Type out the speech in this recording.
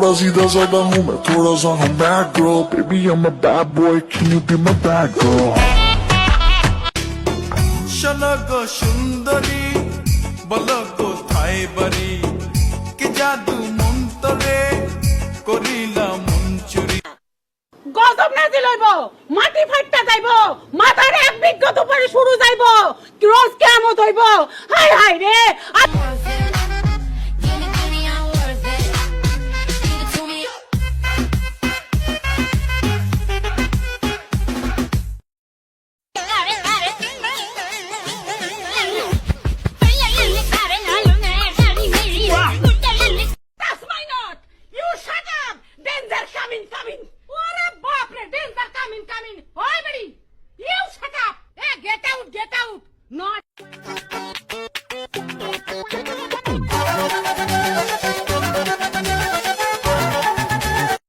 थोड़ा सीधा साधा हूँ मैं, थोड़ा सा हूँ bad girl. Baby I'm a bad boy, can you be my bad girl? শোনো গো সুন্দরী, বলো কোথায় বাড়ি, কি জাদু মন্তরে করিলা মন চুরি। গজব না দিলইব, মাটি ফাটতে যাইব, মাথার এক বিঘত উপরে শুরু যাইব, রোজ কিয়ামত হইব। হায় হায় রে। That's my nut. You shut up. Danger coming, coming. ওরে বাপ রে, danger coming, coming. ওই বেড়ি, you shut up. Hey, get out, get out. Not.